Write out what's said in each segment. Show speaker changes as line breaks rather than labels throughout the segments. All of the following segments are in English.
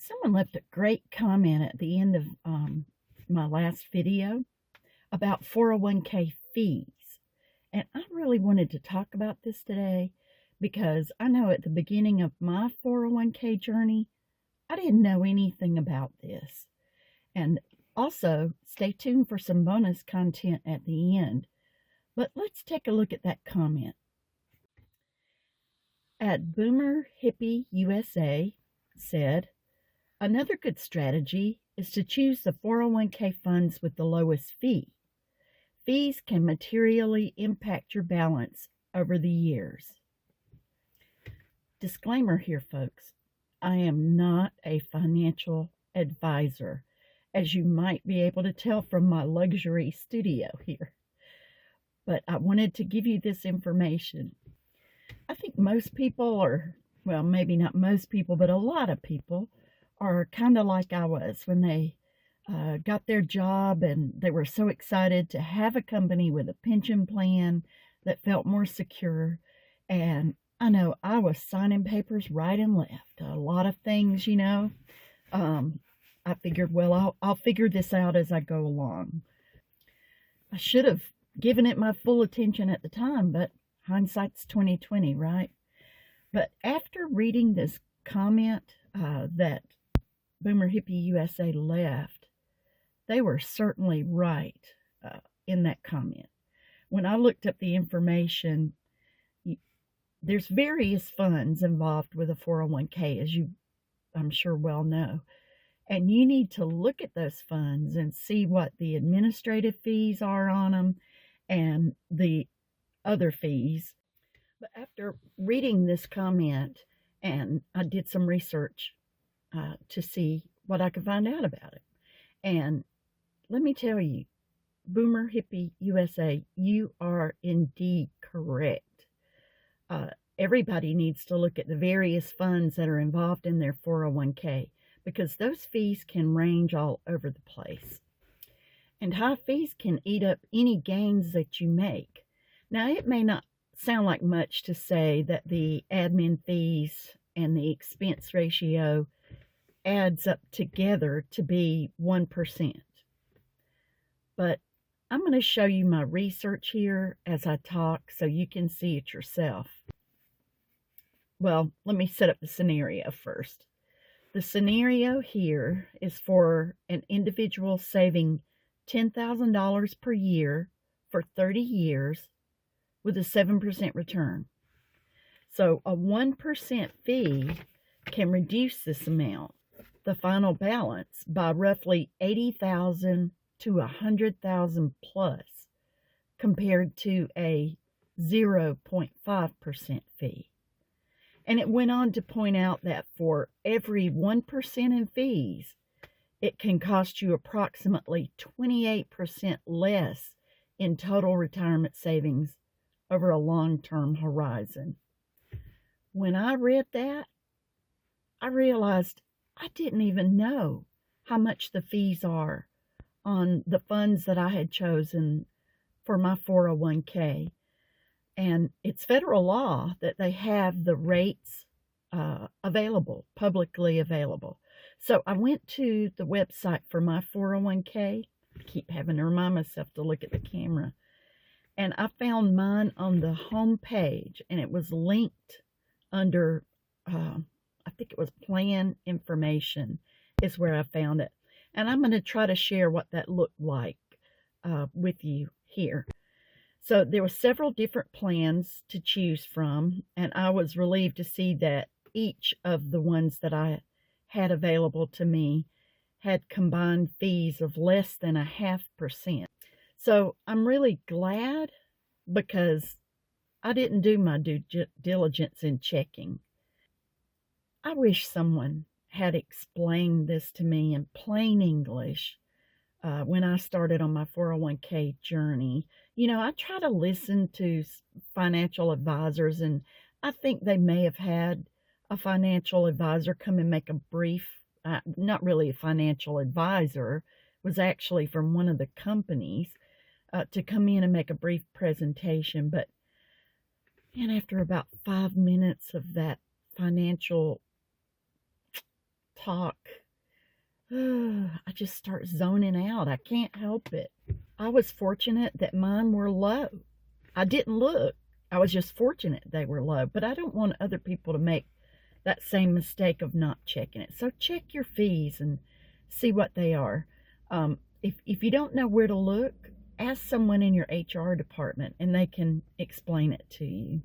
Someone left a great comment at the end of my last video about 401k fees. And I really wanted to talk about this today because I know at the beginning of my 401k journey, I didn't know anything about this. And also, stay tuned for some bonus content at the end. But let's take a look at that comment. At Boomer Hippie USA said, another good strategy is to choose the 401k funds with the lowest fee. Fees can materially impact your balance over the years. Disclaimer here, folks. I am not a financial advisor, as you might be able to tell from my luxury studio here. But I wanted to give you this information. I think most people are, well, maybe not most people, but a lot of people are kind of like I was when they got their job and they were so excited to have a company with a pension plan that felt more secure. And I know I was signing papers right and left. A lot of things, I figured, well, I'll figure this out as I go along. I should have given it my full attention at the time, but hindsight's 20/20, right? But after reading this comment that Boomer Hippie USA left, they were certainly right in that comment. When I looked up the information, there's various funds involved with a 401k, as you, I'm sure, well know. And you need to look at those funds and see what the administrative fees are on them and the other fees. But after reading this comment, and I did some research to see what I could find out about it. And let me tell you, Boomer Hippie USA, you are indeed correct. Everybody needs to look at the various funds that are involved in their 401k because those fees can range all over the place. And high fees can eat up any gains that you make. Now, it may not sound like much to say that the admin fees and the expense ratio adds up together to be 1%. But I'm going to show you my research here as I talk so you can see it yourself. Well, let me set up the scenario first. The scenario here is for an individual saving $10,000 per year for 30 years with a 7% return. So a 1% fee can reduce this amount, the final balance, by roughly $80,000 to $100,000 plus, compared to a 0.5% fee. And it went on to point out that for every 1% in fees, it can cost you approximately 28% less in total retirement savings over a long-term horizon. When I read that, I realized I didn't even know how much the fees are on the funds that I had chosen for my 401k. And it's federal law that they have the rates available, publicly available. So I went to the website for my 401k. I keep having to remind myself to look at the camera. And I found mine on the home page, and it was linked under, I think it was plan information is where I found it. And I'm going to try to share what that looked like with you here. So there were several different plans to choose from, and I was relieved to see that each of the ones that I had available to me had combined fees of less than 0.5%. So I'm really glad because I didn't do my due diligence in checking. I wish someone had explained this to me in plain English when I started on my 401k journey. I try to listen to financial advisors, and I think they may have had a financial advisor come and make a brief, not really a financial advisor, was actually from one of the companies, to come in and make a brief presentation. But and after about 5 minutes of that financial talk, I just start zoning out. I can't help it. I was fortunate that mine were low. I didn't look. I was just fortunate they were low, but I don't want other people to make that same mistake of not checking it. So check your fees and see what they are. If you don't know where to look, ask someone in your HR department and they can explain it to you.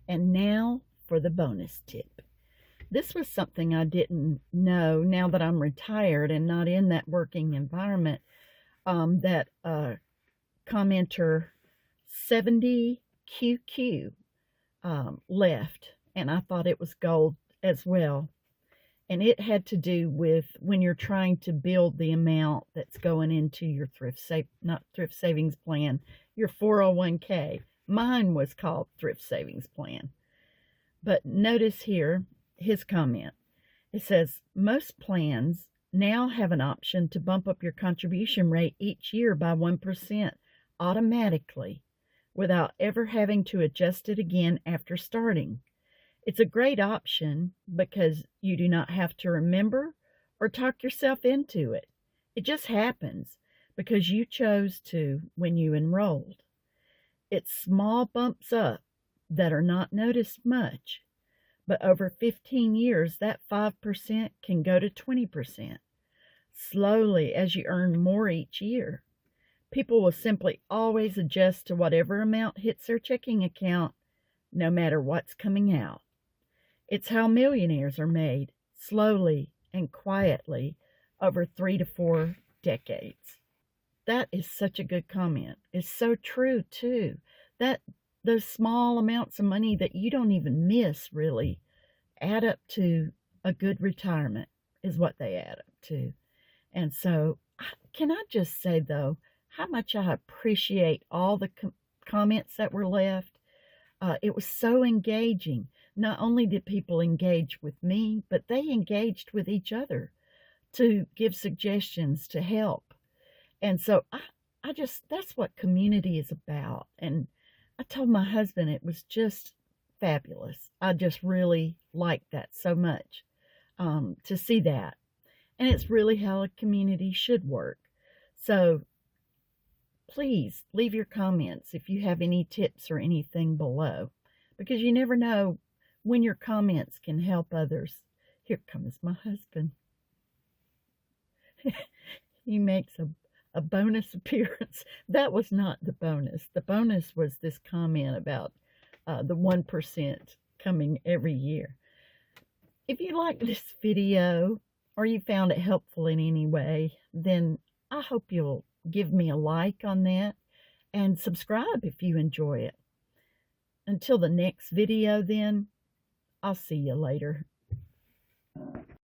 And now for the bonus tip. This was something I didn't know now that I'm retired and not in that working environment, that commenter 70QQ left, and I thought it was gold as well. And it had to do with when you're trying to build the amount that's going into your not thrift savings plan, your 401k. Mine was called thrift savings plan. But notice here his comment. It says, most plans now have an option to bump up your contribution rate each year by 1% automatically without ever having to adjust it again after starting. It's a great option because you do not have to remember or talk yourself into it. It just happens because you chose to when you enrolled. It's small bumps up that are not noticed much, but over 15 years, that 5% can go to 20%, slowly as you earn more each year. People will simply always adjust to whatever amount hits their checking account, no matter what's coming out. It's how millionaires are made, slowly and quietly, over 3 to 4 decades. That is such a good comment. It's so true, too. Those small amounts of money that you don't even miss, really, add up to a good retirement, is what they add up to. And so, can I just say, though, how much I appreciate all the comments that were left. It was so engaging. Not only did people engage with me, but they engaged with each other to give suggestions to help. And so that's what community is about. And I told my husband it was just fabulous. I just really liked that so much, to see that. And it's really how a community should work. So please leave your comments if you have any tips or anything below, because you never know when your comments can help others. Here comes my husband. He makes a bonus appearance. That was not the bonus. The bonus was this comment about the 1% coming every year. If you like this video or you found it helpful in any way, then I hope you'll give me a like on that and subscribe if you enjoy it. Until the next video then, I'll see you later.